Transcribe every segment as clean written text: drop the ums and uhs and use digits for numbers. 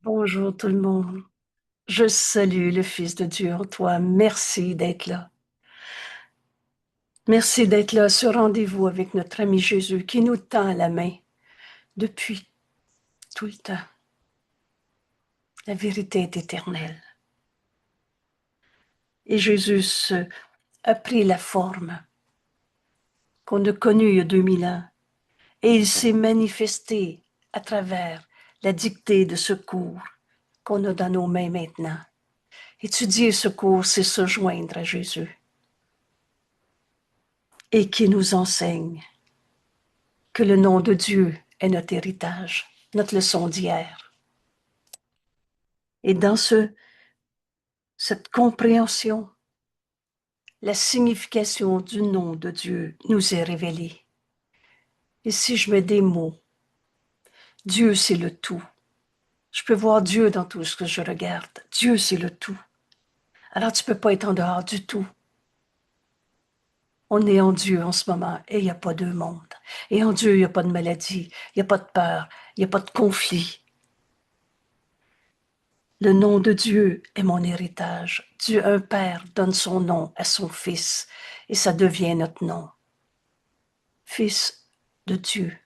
Bonjour tout le monde. Je salue le Fils de Dieu en toi. Merci d'être là. Merci d'être là, ce rendez-vous avec notre ami Jésus qui nous tend la main depuis tout le temps. La vérité est éternelle. Et Jésus a pris la forme qu'on a connue il y a 2000 ans et il s'est manifesté à travers la dictée de secours qu'on a dans nos mains maintenant. Étudier secours, c'est se joindre à Jésus et qui nous enseigne que le nom de Dieu est notre héritage, notre leçon d'hier. Et dans cette compréhension, la signification du nom de Dieu nous est révélée. Et si je mets des mots, Dieu c'est le tout. Je peux voir Dieu dans tout ce que je regarde. Dieu c'est le tout. Alors tu ne peux pas être en dehors du tout. On est en Dieu en ce moment et il n'y a pas deux mondes. Et en Dieu, il n'y a pas de maladie, il n'y a pas de peur, il n'y a pas de conflit. Le nom de Dieu est mon héritage. Dieu, un Père, donne son nom à son Fils et ça devient notre nom. Fils de Dieu.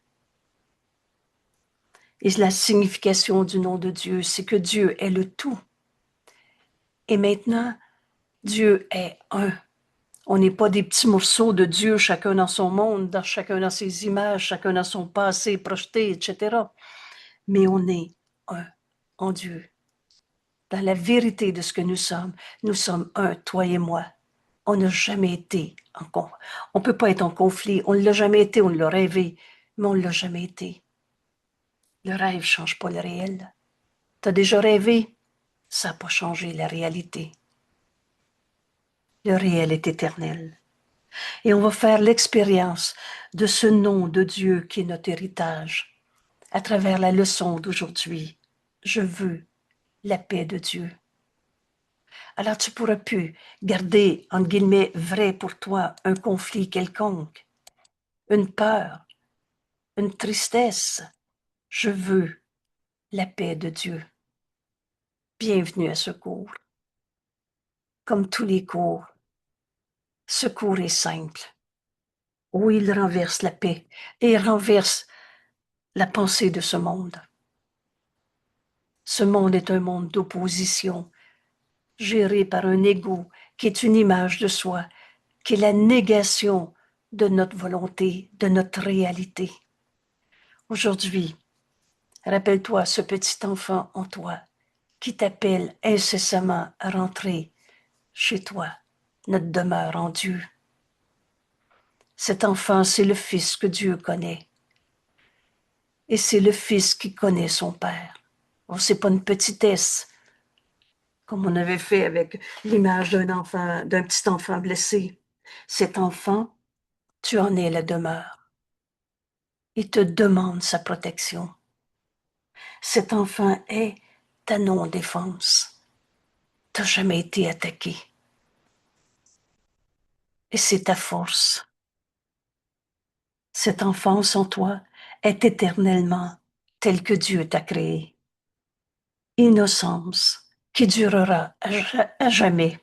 Et la signification du nom de Dieu, c'est que Dieu est le tout. Et maintenant, Dieu est un. On n'est pas des petits morceaux de Dieu, chacun dans son monde, chacun dans ses images, chacun dans son passé projeté, etc. Mais on est un en Dieu. Dans la vérité de ce que nous sommes un, toi et moi. On n'a jamais été en conflit. On ne peut pas être en conflit. On ne l'a jamais été, on l'a rêvé, mais on ne l'a jamais été. Le rêve ne change pas le réel. Tu as déjà rêvé, ça n'a pas changé la réalité. Le réel est éternel. Et on va faire l'expérience de ce nom de Dieu qui est notre héritage à travers la leçon d'aujourd'hui. Je veux la paix de Dieu. Alors tu ne pourras plus garder, entre guillemets, vrai pour toi un conflit quelconque, une peur, une tristesse. Je veux la paix de Dieu. Bienvenue à ce cours. Comme tous les cours, ce cours est simple. Oui, il renverse la paix et il renverse la pensée de ce monde. Ce monde est un monde d'opposition, géré par un ego qui est une image de soi, qui est la négation de notre volonté, de notre réalité. Aujourd'hui, rappelle-toi ce petit enfant en toi qui t'appelle incessamment à rentrer chez toi, notre demeure en Dieu. Cet enfant, c'est le Fils que Dieu connaît. Et c'est le Fils qui connaît son Père. Oh, c'est pas une petitesse, comme on avait fait avec l'image d'un enfant, d'un petit enfant blessé. Cet enfant, tu en es la demeure. Il te demande sa protection. Cet enfant est ta non-défense. Tu n'as jamais été attaqué. Et c'est ta force. Cette enfance en toi est éternellement telle que Dieu t'a créée. Innocence qui durera à jamais.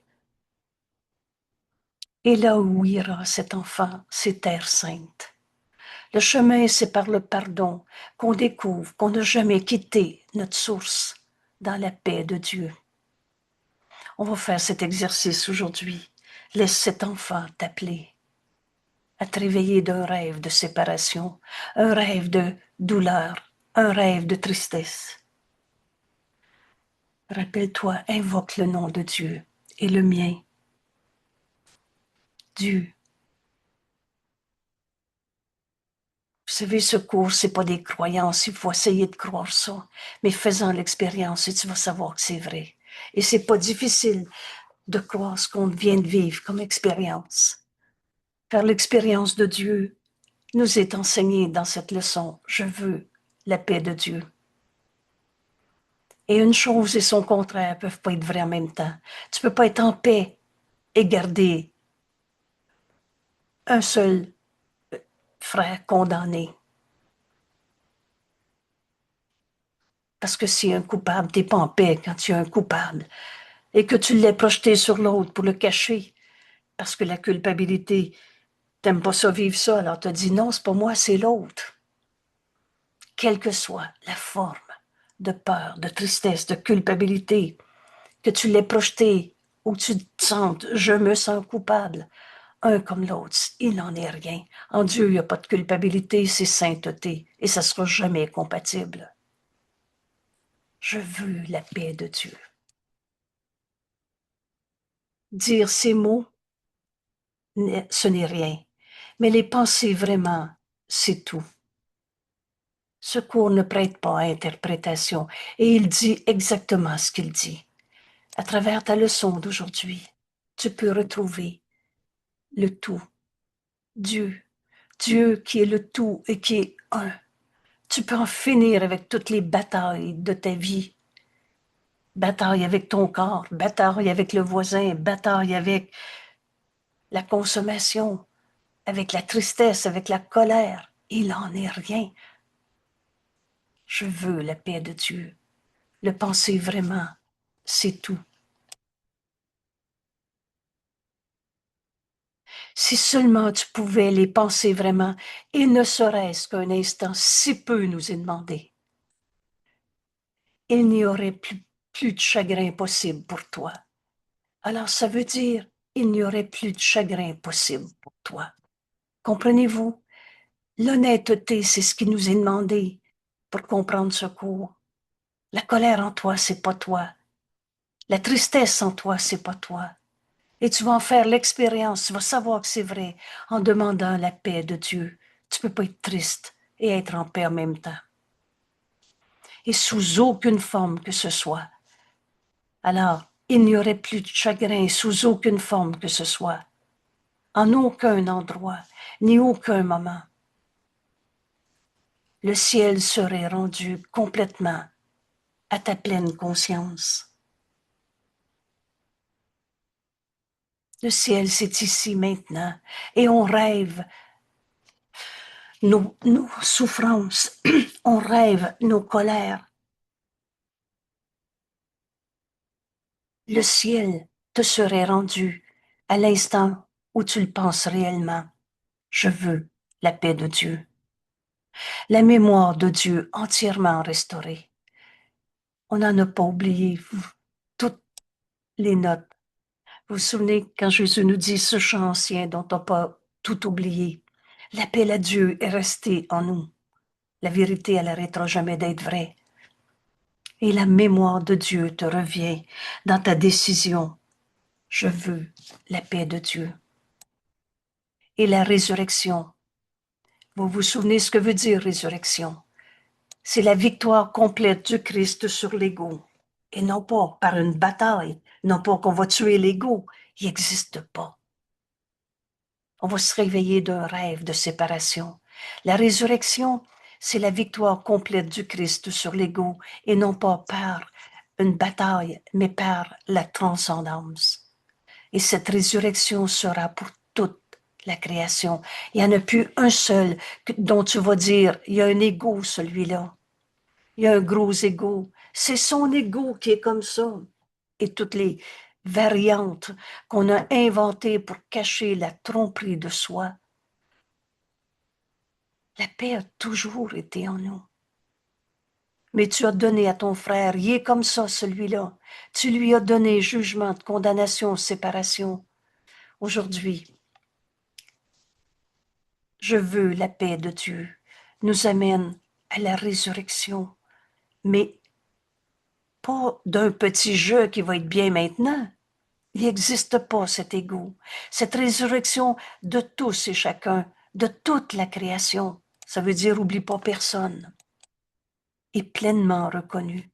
Et là où ira cet enfant, c'est terre sainte. Le chemin, c'est par le pardon qu'on découvre qu'on n'a jamais quitté notre source dans la paix de Dieu. On va faire cet exercice aujourd'hui. Laisse cet enfant t'appeler à te réveiller d'un rêve de séparation, un rêve de douleur, un rêve de tristesse. Rappelle-toi, invoque le nom de Dieu et le mien. Dieu. Vous savez, ce cours, c'est pas des croyances, il faut essayer de croire ça, mais faisant l'expérience et tu vas savoir que c'est vrai. Et c'est pas difficile de croire ce qu'on vient de vivre comme expérience. Car l'expérience de Dieu nous est enseignée dans cette leçon. Je veux la paix de Dieu. Et une chose et son contraire ne peuvent pas être vraies en même temps. Tu ne peux pas être en paix et garder un seul frère condamné. Parce que si un coupable, t'es pas en paix quand tu as un coupable et que tu l'as projeté sur l'autre pour le cacher. Parce que la culpabilité, t'aimes pas ça vivre ça, alors tu dis non, c'est pas moi, c'est l'autre. Quelle que soit la forme de peur, de tristesse, de culpabilité, que tu l'aies projeté ou que tu te sentes, je me sens coupable, un comme l'autre, il n'en est rien. En Dieu, il n'y a pas de culpabilité, c'est sainteté, et ça sera jamais compatible. Je veux la paix de Dieu. Dire ces mots, ce n'est rien, mais les penser vraiment, c'est tout. Ce cours ne prête pas à interprétation, et il dit exactement ce qu'il dit. À travers ta leçon d'aujourd'hui, tu peux retrouver le tout. Dieu, Dieu qui est le tout et qui est un. Tu peux en finir avec toutes les batailles de ta vie. Bataille avec ton corps, bataille avec le voisin, bataille avec la consommation, avec la tristesse, avec la colère. Il n'en est rien. Je veux la paix de Dieu. Le penser vraiment, c'est tout. Si seulement tu pouvais les penser vraiment, et ne serait-ce qu'un instant, si peu nous est demandé, il n'y aurait plus de chagrin possible pour toi. Alors ça veut dire, il n'y aurait plus de chagrin possible pour toi. Comprenez-vous? L'honnêteté, c'est ce qui nous est demandé pour comprendre ce cours. La colère en toi, c'est pas toi. La tristesse en toi, c'est pas toi. Et tu vas en faire l'expérience, tu vas savoir que c'est vrai en demandant la paix de Dieu. Tu peux pas être triste et être en paix en même temps. Et sous aucune forme que ce soit. Alors, il n'y aurait plus de chagrin sous aucune forme que ce soit. En aucun endroit, ni aucun moment. Le ciel serait rendu complètement à ta pleine conscience. Le ciel, c'est ici maintenant, et on rêve nos souffrances, on rêve nos colères. Le ciel te serait rendu à l'instant où tu le penses réellement. Je veux la paix de Dieu, la mémoire de Dieu entièrement restaurée. On n'en a pas oublié toutes les notes. Vous vous souvenez quand Jésus nous dit ce chant ancien dont on n'a pas tout oublié. L'appel à Dieu est resté en nous. La vérité, elle n'arrêtera jamais d'être vraie. Et la mémoire de Dieu te revient dans ta décision. Je veux la paix de Dieu. Et la résurrection. Vous vous souvenez ce que veut dire résurrection? C'est la victoire complète du Christ sur l'ego. Et non pas par une bataille, non pas qu'on va tuer l'ego. Il n'existe pas. On va se réveiller d'un rêve de séparation. La résurrection, c'est la victoire complète du Christ sur l'ego et non pas par une bataille, mais par la transcendance. Et cette résurrection sera pour toute la création. Il n'y en a plus un seul dont tu vas dire, il y a un ego, celui-là. Il y a un gros ego. C'est son ego qui est comme ça. Et toutes les variantes qu'on a inventées pour cacher la tromperie de soi. La paix a toujours été en nous. Mais tu as donné à ton frère, il est comme ça, celui-là. Tu lui as donné jugement de condamnation, séparation. Aujourd'hui, je veux la paix de Dieu nous amène à la résurrection, mais pas d'un petit jeu qui va être bien maintenant. Il n'existe pas cet égo, cette résurrection de tous et chacun, de toute la création. Ça veut dire oublie pas personne. Et pleinement reconnu.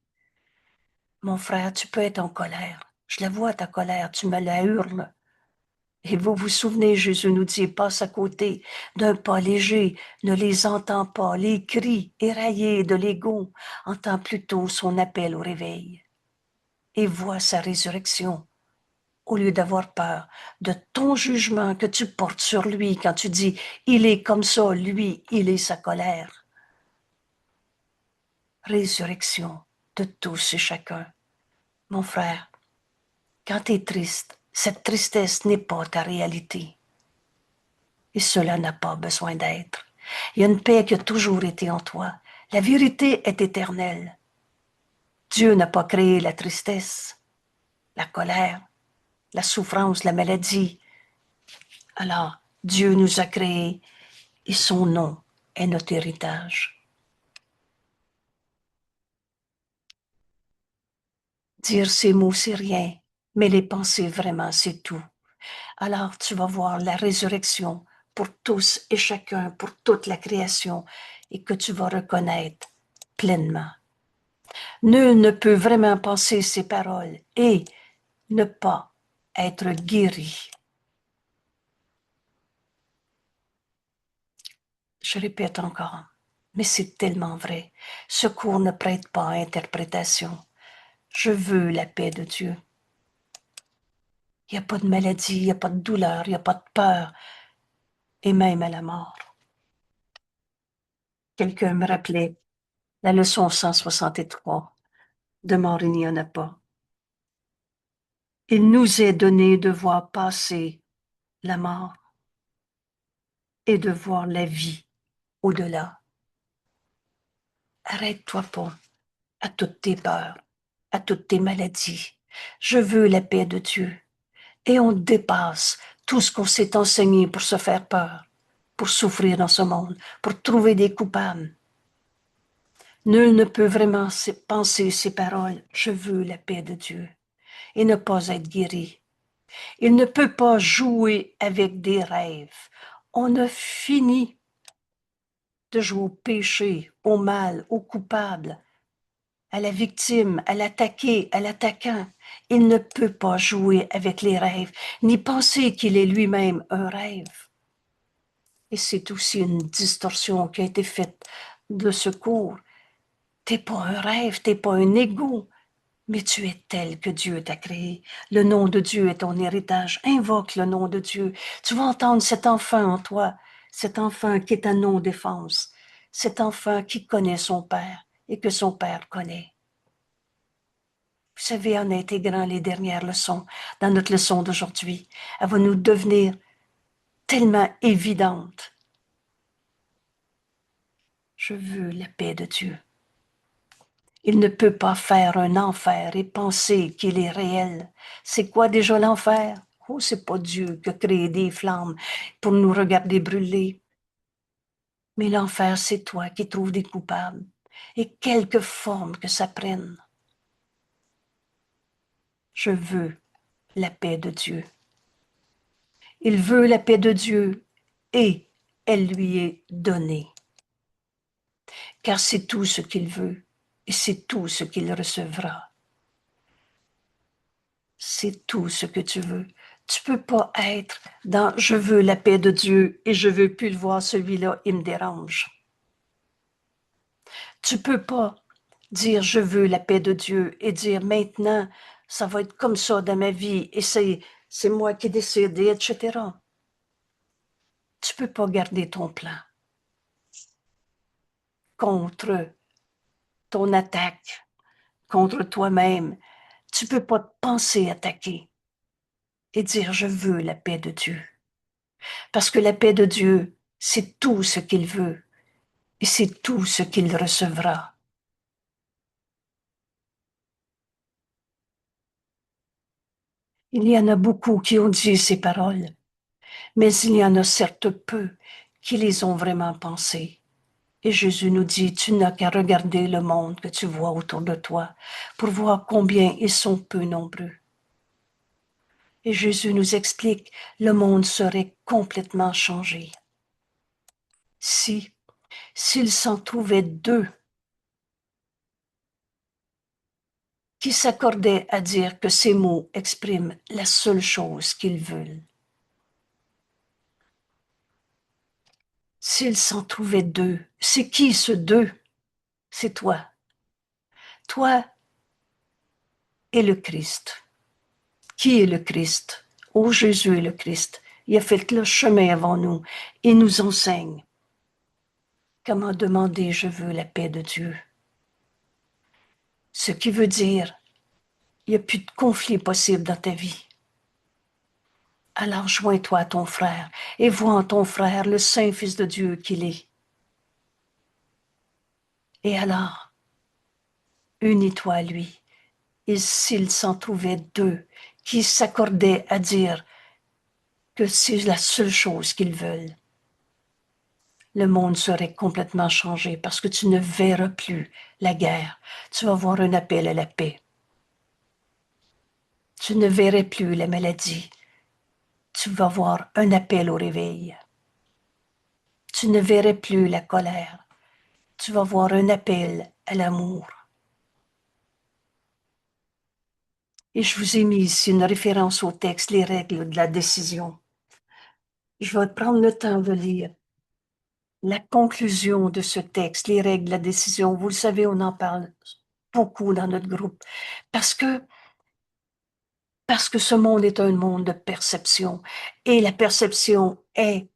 Mon frère, tu peux être en colère. Je la vois ta colère, tu me la hurles. Et vous vous souvenez, Jésus nous dit, passe à côté d'un pas léger, ne les entends pas, les cris éraillés de l'ego, entends plutôt son appel au réveil. Et vois sa résurrection, au lieu d'avoir peur de ton jugement que tu portes sur lui quand tu dis, il est comme ça, lui, il est sa colère. Résurrection, de tous et chacun. Mon frère, quand tu es triste, cette tristesse n'est pas ta réalité. Et cela n'a pas besoin d'être. Il y a une paix qui a toujours été en toi. La vérité est éternelle. Dieu n'a pas créé la tristesse, la colère, la souffrance, la maladie. Alors, Dieu nous a créés et son nom est notre héritage. Dire ces mots, c'est rien, mais les penser vraiment, c'est tout. Alors, tu vas voir la résurrection pour tous et chacun, pour toute la création, et que tu vas reconnaître pleinement. Nul ne peut vraiment penser ces paroles et ne pas être guéri. Je répète encore, mais c'est tellement vrai. Ce cours ne prête pas à interprétation. Je veux la paix de Dieu. Il n'y a pas de maladie, il n'y a pas de douleur, il n'y a pas de peur, et même à la mort. Quelqu'un me rappelait la leçon 163. De mort, il n'y en a pas. Il nous est donné de voir passer la mort et de voir la vie au-delà. Arrête-toi pas à toutes tes peurs, à toutes tes maladies. Je veux la paix de Dieu. Et on dépasse tout ce qu'on s'est enseigné pour se faire peur, pour souffrir dans ce monde, pour trouver des coupables. Nul ne peut vraiment penser ces paroles, je veux la paix de Dieu, et ne pas être guéri. Il ne peut pas jouer avec des rêves. On a fini de jouer au péché, au mal, au coupable, à la victime, à l'attaqué, à l'attaquant. Il ne peut pas jouer avec les rêves, ni penser qu'il est lui-même un rêve. Et c'est aussi une distorsion qui a été faite de ce cours. T'es pas un rêve, t'es pas un ego, mais tu es tel que Dieu t'a créé. Le nom de Dieu est ton héritage. Invoque le nom de Dieu. Tu vas entendre cet enfant en toi, cet enfant qui est à non-défense, cet enfant qui connaît son Père et que son Père connaît. Vous savez, en intégrant les dernières leçons, dans notre leçon d'aujourd'hui, elle va nous devenir tellement évidente. Je veux la paix de Dieu. Il ne peut pas faire un enfer et penser qu'il est réel. C'est quoi déjà l'enfer? Oh, c'est pas Dieu qui a créé des flammes pour nous regarder brûler. Mais l'enfer, c'est toi qui trouves des coupables. Et quelque forme que ça prenne. Je veux la paix de Dieu. Il veut la paix de Dieu et elle lui est donnée. Car c'est tout ce qu'il veut et c'est tout ce qu'il recevra. C'est tout ce que tu veux. Tu peux pas être dans je veux la paix de Dieu et je veux plus le voir, celui-là, il me dérange. Tu peux pas dire je veux la paix de Dieu et dire maintenant ça va être comme ça dans ma vie et c'est moi qui décide, etc. Tu peux pas garder ton plan contre ton attaque, contre toi-même. Tu peux pas te penser attaquer et dire je veux la paix de Dieu. Parce que la paix de Dieu, c'est tout ce qu'il veut et c'est tout ce qu'il recevra. Il y en a beaucoup qui ont dit ces paroles, mais il y en a certes peu qui les ont vraiment pensées. Et Jésus nous dit, tu n'as qu'à regarder le monde que tu vois autour de toi pour voir combien ils sont peu nombreux. Et Jésus nous explique, le monde serait complètement changé. S'il s'en trouvait deux qui s'accordaient à dire que ces mots expriment la seule chose qu'ils veulent. S'il s'en trouvait deux, c'est qui ce deux? C'est toi. Toi et le Christ. Qui est le Christ? Oh, Jésus est le Christ. Il a fait le chemin avant nous. Il nous enseigne comment demander je veux la paix de Dieu. Ce qui veut dire, il n'y a plus de conflit possible dans ta vie. Alors joins-toi à ton frère et vois en ton frère le Saint Fils de Dieu qu'il est. Et alors, unis-toi à lui. Et s'il s'en trouvait deux qui s'accordaient à dire que c'est la seule chose qu'ils veulent, le monde serait complètement changé parce que tu ne verras plus la guerre. Tu vas voir un appel à la paix. Tu ne verrais plus la maladie. Tu vas voir un appel au réveil. Tu ne verrais plus la colère. Tu vas voir un appel à l'amour. Et je vous ai mis ici une référence au texte, les règles de la décision. Je vais prendre le temps de lire la conclusion de ce texte, les règles de la décision. Vous le savez, on en parle beaucoup dans notre groupe parce que ce monde est un monde de perception et la perception est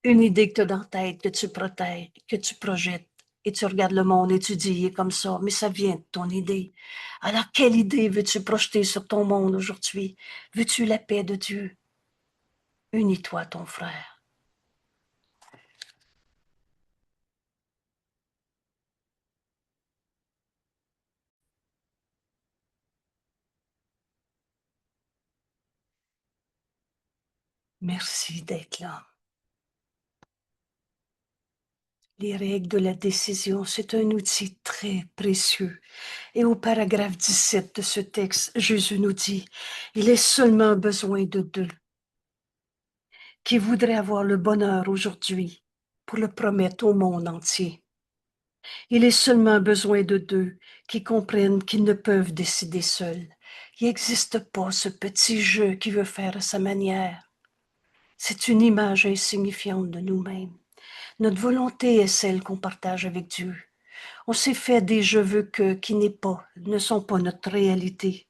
une idée que tu as dans la tête, que tu protèges, que tu projettes et tu regardes le monde et tu dis, il est comme ça, mais ça vient de ton idée. Alors, quelle idée veux-tu projeter sur ton monde aujourd'hui? Veux-tu la paix de Dieu? Unis-toi à ton frère. Merci d'être là. Les règles de la décision, c'est un outil très précieux. Et au paragraphe 17 de ce texte, Jésus nous dit, il est seulement besoin de deux qui voudraient avoir le bonheur aujourd'hui pour le promettre au monde entier. Il est seulement besoin de deux qui comprennent qu'ils ne peuvent décider seuls. Il n'existe pas ce petit jeu qui veut faire à sa manière. C'est une image insignifiante de nous-mêmes. Notre volonté est celle qu'on partage avec Dieu. On s'est fait des je veux que qui ne sont pas notre réalité.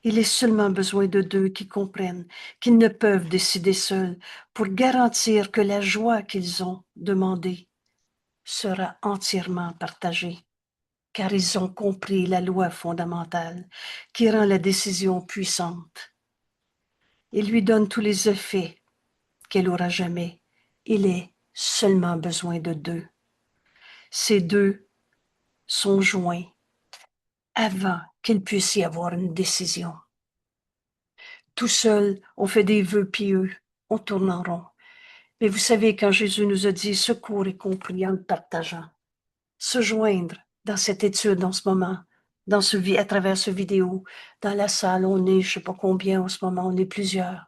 Il est seulement besoin de deux qui comprennent qu'ils ne peuvent décider seuls pour garantir que la joie qu'ils ont demandée sera entièrement partagée, car ils ont compris la loi fondamentale qui rend la décision puissante. Il lui donne tous les effets qu'elle aura jamais. Il est seulement besoin de deux. Ces deux sont joints avant qu'il puisse y avoir une décision. Tout seul, on fait des vœux pieux, on tourne en rond. Mais vous savez, quand Jésus nous a dit secours et compris en le partageant, se joindre dans cette étude en ce moment, à travers ce vidéo, dans la salle, on est, je ne sais pas combien en ce moment, on est plusieurs.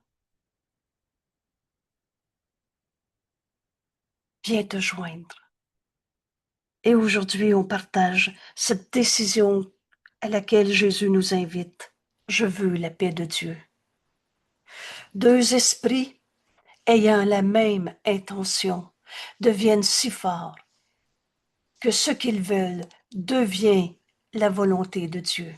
Viens te joindre. Et aujourd'hui, on partage cette décision à laquelle Jésus nous invite. Je veux la paix de Dieu. Deux esprits ayant la même intention deviennent si forts que ce qu'ils veulent devient la volonté de Dieu.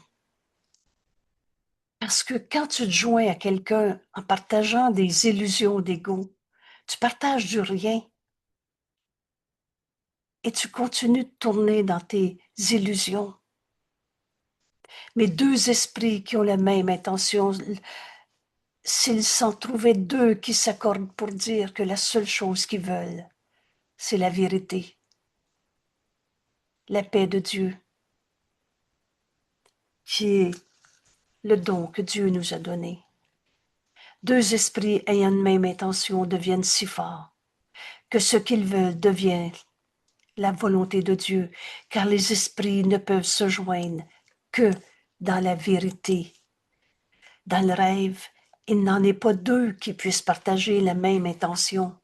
Parce que quand tu te joins à quelqu'un en partageant des illusions d'ego, tu partages du rien et tu continues de tourner dans tes illusions. Mais deux esprits qui ont la même intention, s'ils s'en trouvaient deux qui s'accordent pour dire que la seule chose qu'ils veulent, c'est la vérité, la paix de Dieu, qui est le don que Dieu nous a donné. Deux esprits ayant une même intention deviennent si forts que ce qu'ils veulent devient la volonté de Dieu, car les esprits ne peuvent se joindre que dans la vérité. Dans le rêve, il n'en est pas deux qui puissent partager la même intention.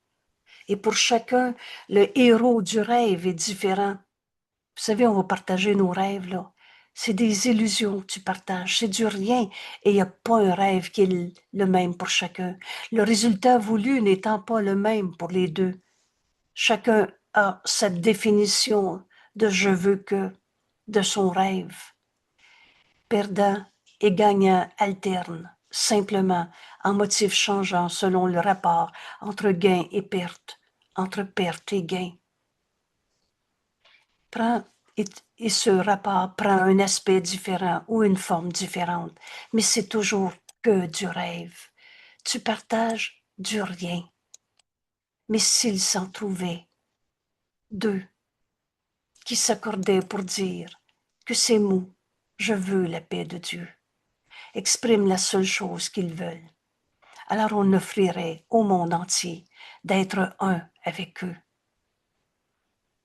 Et pour chacun, le héros du rêve est différent. Vous savez, on va partager nos rêves, là. C'est des illusions que tu partages, c'est du rien et il n'y a pas un rêve qui est le même pour chacun. Le résultat voulu n'étant pas le même pour les deux. Chacun a sa définition de je veux que, de son rêve. Perdant et gagnant alternent, simplement, en motifs changeants selon le rapport entre gain et perte, entre perte et gain. Prends et, et ce rapport prend un aspect différent ou une forme différente, mais c'est toujours que du rêve. Tu partages du rien. Mais s'il s'en trouvait deux qui s'accordaient pour dire que ces mots, je veux la paix de Dieu, expriment la seule chose qu'ils veulent, alors on offrirait au monde entier d'être un avec eux.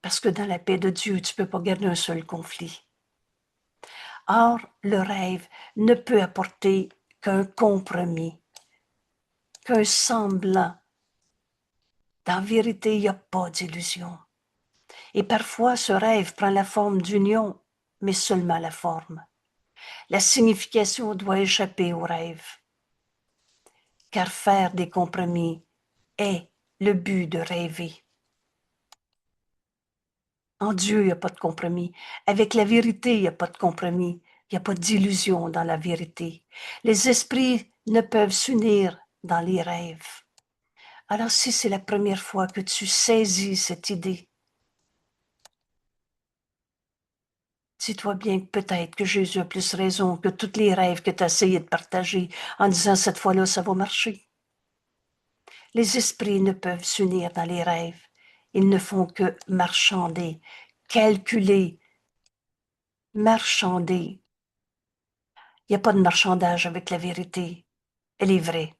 Parce que dans la paix de Dieu, tu ne peux pas garder un seul conflit. Or, le rêve ne peut apporter qu'un compromis, qu'un semblant. Dans vérité, il n'y a pas d'illusion. Et parfois, ce rêve prend la forme d'union, mais seulement la forme. La signification doit échapper au rêve, car faire des compromis est le but de rêver. En Dieu, il n'y a pas de compromis. Avec la vérité, il n'y a pas de compromis. Il n'y a pas d'illusion dans la vérité. Les esprits ne peuvent s'unir dans les rêves. Alors si c'est la première fois que tu saisis cette idée, dis-toi bien que peut-être que Jésus a plus raison que tous les rêves que tu as essayé de partager en disant cette fois-là, ça va marcher. Les esprits ne peuvent s'unir dans les rêves. Ils ne font que marchander, calculer, marchander. Il n'y a pas de marchandage avec la vérité. Elle est vraie.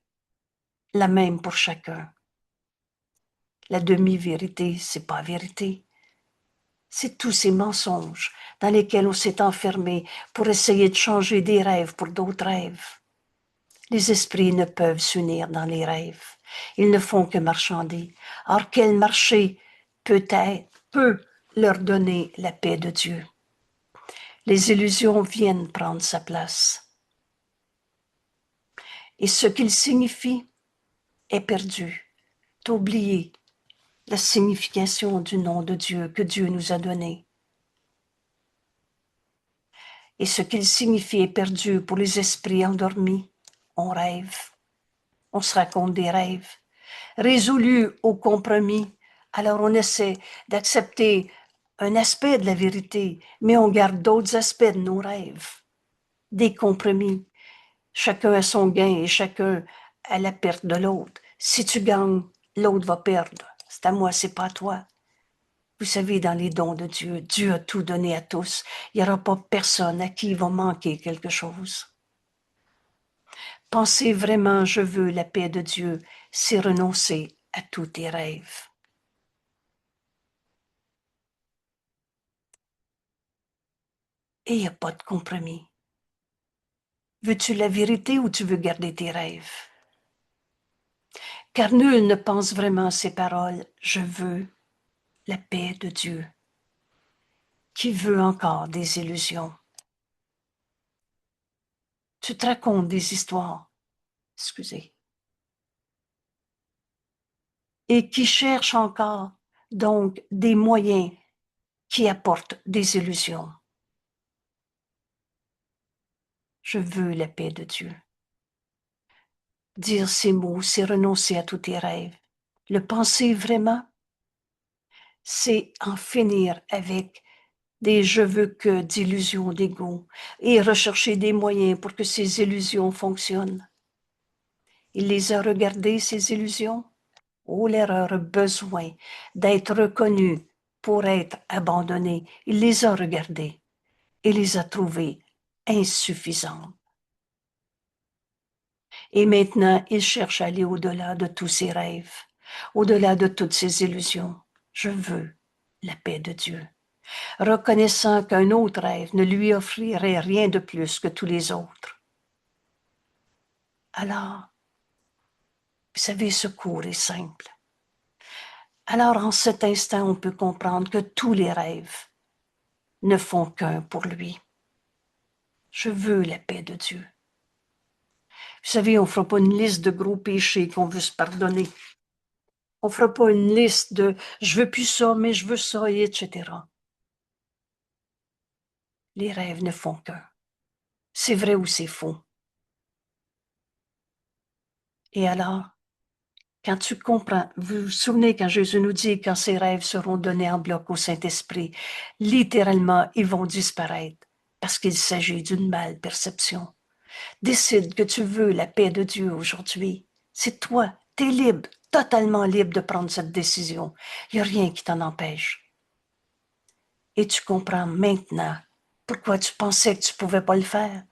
La même pour chacun. La demi-vérité, c'est pas vérité. C'est tous ces mensonges dans lesquels on s'est enfermé pour essayer de changer des rêves pour d'autres rêves. Les esprits ne peuvent s'unir dans les rêves. Ils ne font que marchander. Or, quel marché peut leur donner la paix de Dieu? Les illusions viennent prendre sa place. Et ce qu'ils signifient est perdu, oublié la signification du nom de Dieu que Dieu nous a donné. Et ce qu'il signifie est perdu pour les esprits endormis. On rêve, on se raconte des rêves. Résolus au compromis, alors on essaie d'accepter un aspect de la vérité, mais on garde d'autres aspects de nos rêves. Des compromis. Chacun a son gain et chacun a la perte de l'autre. Si tu gagnes, l'autre va perdre. C'est à moi, c'est pas à toi. Vous savez, dans les dons de Dieu, Dieu a tout donné à tous. Il n'y aura pas personne à qui il va manquer quelque chose. Penser vraiment je veux la paix de Dieu, c'est renoncer à tous tes rêves. Et il n'y a pas de compromis. Veux-tu la vérité ou tu veux garder tes rêves? Car nul ne pense vraiment à ces paroles, je veux la paix de Dieu. Qui veut encore des illusions? Tu te racontes des histoires, excusez, et qui cherche encore donc des moyens qui apportent des illusions. Je veux la paix de Dieu. Dire ces mots, c'est renoncer à tous tes rêves. Le penser vraiment, c'est en finir avec des je veux que d'illusions d'ego et rechercher des moyens pour que ces illusions fonctionnent. Il les a regardées, ces illusions. Oh, l'erreur a besoin d'être reconnue pour être abandonnée. Il les a regardées et les a trouvées insuffisantes. Et maintenant, il cherche à aller au-delà de tous ses rêves, au-delà de toutes ses illusions. Je veux la paix de Dieu, reconnaissant qu'un autre rêve ne lui offrirait rien de plus que tous les autres. Alors, vous savez, ce cours est simple. Alors, en cet instant, on peut comprendre que tous les rêves ne font qu'un pour lui. Je veux la paix de Dieu. Vous savez, on ne fera pas une liste de gros péchés qu'on veut se pardonner. On ne fera pas une liste de je veux plus ça, mais je veux ça, et etc. Les rêves ne font qu'un. C'est vrai ou c'est faux. Et alors, Quand tu comprends, vous vous souvenez quand Jésus nous dit quand ces rêves seront donnés en bloc au Saint-Esprit, littéralement, ils vont disparaître parce qu'il s'agit d'une mal perception. Décide que tu veux la paix de Dieu aujourd'hui. C'est toi, tu es libre, totalement libre de prendre cette décision. Il n'y a rien qui t'en empêche. Et tu comprends maintenant pourquoi tu pensais que tu ne pouvais pas le faire.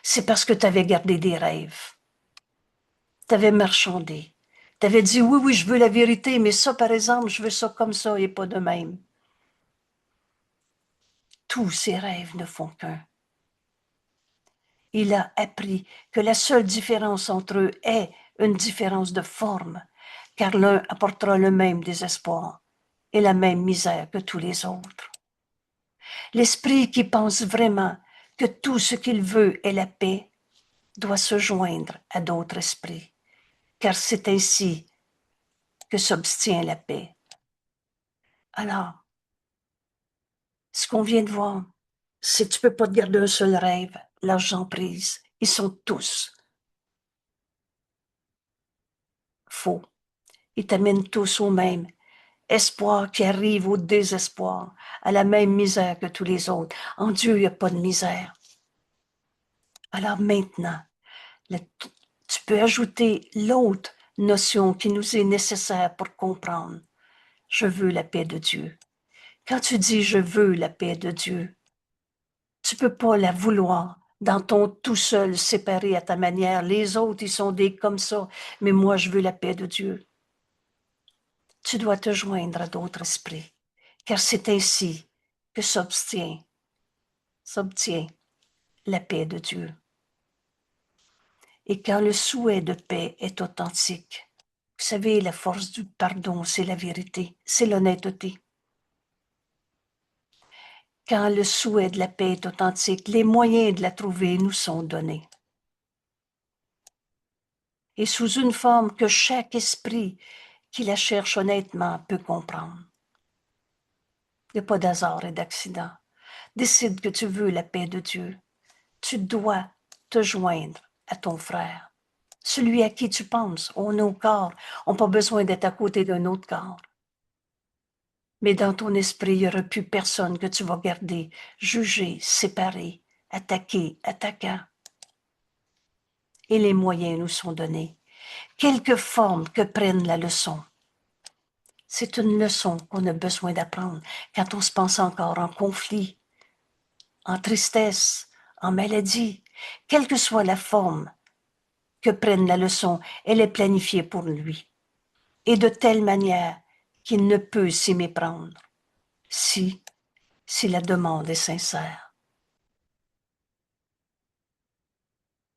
C'est parce que tu avais gardé des rêves. Tu avais marchandé. Tu avais dit, oui, oui, je veux la vérité, mais ça, par exemple, je veux ça comme ça et pas de même. Tous ces rêves ne font qu'un. Il a appris que la seule différence entre eux est une différence de forme, car l'un apportera le même désespoir et la même misère que tous les autres. L'esprit qui pense vraiment que tout ce qu'il veut est la paix doit se joindre à d'autres esprits, car c'est ainsi que s'obtient la paix. Alors, ce qu'on vient de voir, c'est que tu ne peux pas te garder un seul rêve, l'argent prise. Ils sont tous faux. Ils t'amènent tous au même espoir qui arrive au désespoir, à la même misère que tous les autres. En Dieu, il n'y a pas de misère. Alors maintenant, tu peux ajouter l'autre notion qui nous est nécessaire pour comprendre. Je veux la paix de Dieu. Quand tu dis je veux la paix de Dieu, tu peux pas la vouloir dans ton tout seul, séparé à ta manière. Les autres, ils sont des comme ça, mais moi, je veux la paix de Dieu. Tu dois te joindre à d'autres esprits, car c'est ainsi que s'obtient la paix de Dieu. Et quand le souhait de paix est authentique, vous savez, la force du pardon, c'est la vérité, c'est l'honnêteté. Quand le souhait de la paix est authentique, les moyens de la trouver nous sont donnés. Et sous une forme que chaque esprit qui la cherche honnêtement peut comprendre. Il n'y a pas d'hasard et d'accident. Décide que tu veux la paix de Dieu. Tu dois te joindre à ton frère, celui à qui tu penses. Nos corps n'ont pas besoin d'être à côté d'un autre corps. Mais dans ton esprit, il n'y aura plus personne que tu vas garder, juger, séparer, attaquer, attaquant. Et les moyens nous sont donnés. Quelque forme que prenne la leçon. C'est une leçon qu'on a besoin d'apprendre quand on se pense encore en conflit, en tristesse, en maladie. Quelle que soit la forme que prenne la leçon, elle est planifiée pour lui. Et de telle manière qu'il ne peut s'y méprendre si la demande est sincère.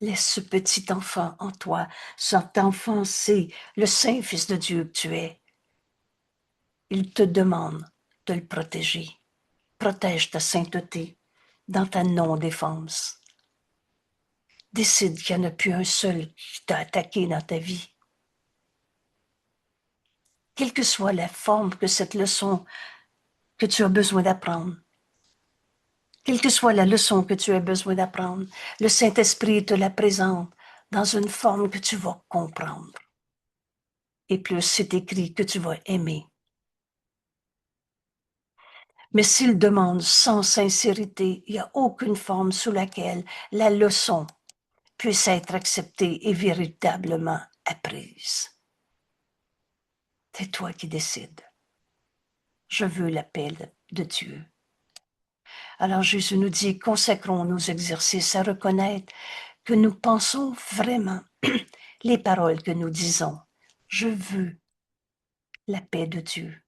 Laisse ce petit enfant en toi. Cet enfant, c'est le Saint Fils de Dieu que tu es. Il te demande de le protéger. Protège ta sainteté dans ta non-défense. Décide qu'il n'y en a plus un seul qui t'a attaqué dans ta vie. Quelle que soit la forme que cette leçon que tu as besoin d'apprendre, quelle que soit la leçon que tu as besoin d'apprendre, le Saint-Esprit te la présente dans une forme que tu vas comprendre. Et plus c'est écrit que tu vas aimer. Mais s'il demande sans sincérité, il n'y a aucune forme sous laquelle la leçon puisse être acceptée et véritablement apprise. C'est toi qui décides. Je veux l'appel de Dieu. Alors Jésus nous dit, consacrons nos exercices à reconnaître que nous pensons vraiment les paroles que nous disons. Je veux la paix de Dieu.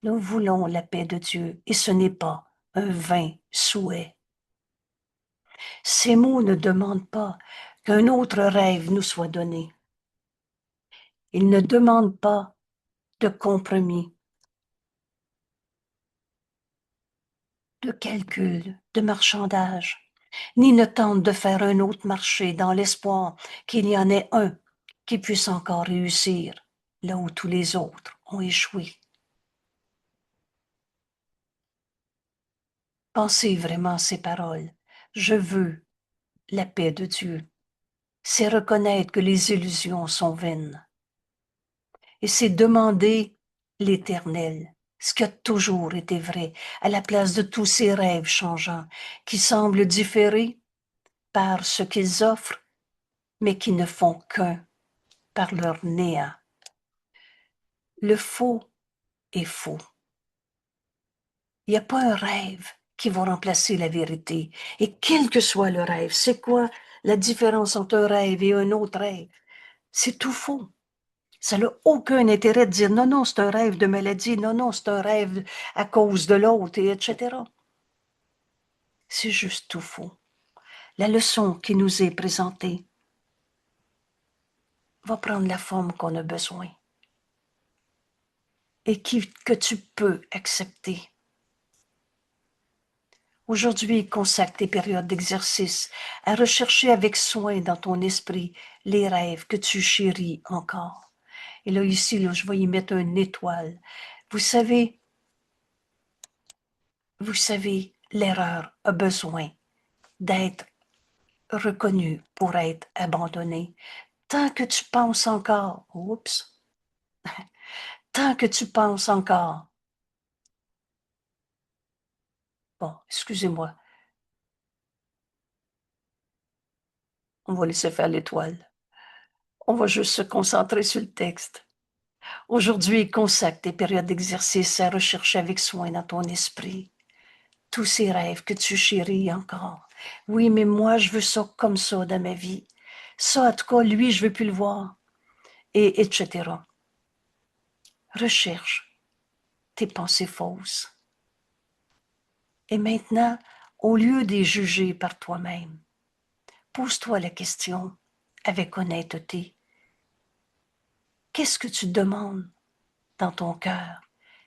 Nous voulons la paix de Dieu et ce n'est pas un vain souhait. Ces mots ne demandent pas qu'un autre rêve nous soit donné. Ils ne demandent pas de compromis, de calcul, de marchandage, ni ne tentent de faire un autre marché dans l'espoir qu'il y en ait un qui puisse encore réussir là où tous les autres ont échoué. Pensez vraiment ces paroles. Je veux la paix de Dieu. c'est reconnaître que les illusions sont vaines. Et c'est demander l'Éternel, ce qui a toujours été vrai, à la place de tous ces rêves changeants qui semblent différer par ce qu'ils offrent, mais qui ne font qu'un par leur néant. Le faux est faux. Il n'y a pas un rêve qui va remplacer la vérité. Et quel que soit le rêve, c'est quoi la différence entre un rêve et un autre rêve? C'est tout faux. Ça n'a aucun intérêt de dire non, non, c'est un rêve de maladie, non, non, c'est un rêve à cause de l'autre, et etc. C'est juste tout faux. La leçon qui nous est présentée va prendre la forme qu'on a besoin et que tu peux accepter. Aujourd'hui, consacre tes périodes d'exercice à rechercher avec soin dans ton esprit les rêves que tu chéris encore. Et là, ici, là, je vais y mettre une étoile. Vous savez, l'erreur a besoin d'être reconnue pour être abandonnée. Tant que tu penses encore, tant que tu penses encore, bon, excusez-moi, on va laisser faire l'étoile. On va juste se concentrer sur le texte. Aujourd'hui, consacre tes périodes d'exercice à rechercher avec soin dans ton esprit tous ces rêves que tu chéris encore. Oui, mais moi, je veux ça comme ça dans ma vie. Ça, en tout cas, lui, je veux plus le voir. Et etc. Recherche tes pensées fausses. Et maintenant, au lieu de les juger par toi-même, pose-toi la question avec honnêteté. Qu'est-ce que tu demandes dans ton cœur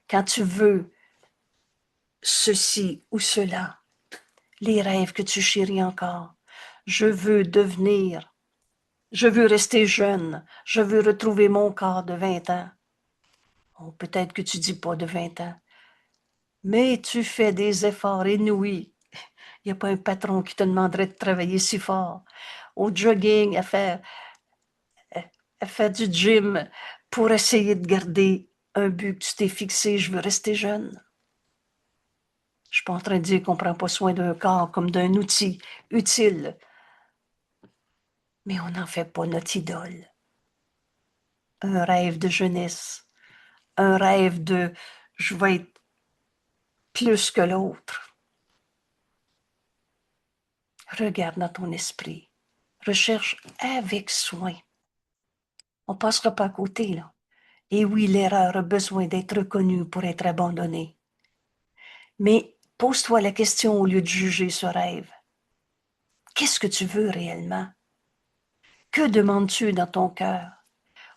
quand tu veux ceci ou cela? Les rêves que tu chéris encore. Je veux rester jeune, je veux retrouver mon corps de 20 ans. Oh, peut-être que tu dis pas de 20 ans, mais tu fais des efforts inouïs. Il n'y a pas un patron qui te demanderait de travailler si fort. Au jogging, à faire du gym pour essayer de garder un but que tu t'es fixé, je veux rester jeune. Je suis pas en train de dire qu'on prend pas soin d'un corps comme d'un outil utile, mais on n'en fait pas notre idole. Un rêve de jeunesse, un rêve de je vais être plus que l'autre. Regarde dans ton esprit. Recherche avec soin. On ne passera pas à côté, là. Et oui, l'erreur a besoin d'être reconnue pour être abandonnée. Mais pose-toi la question au lieu de juger ce rêve. Qu'est-ce que tu veux réellement? Que demandes-tu dans ton cœur?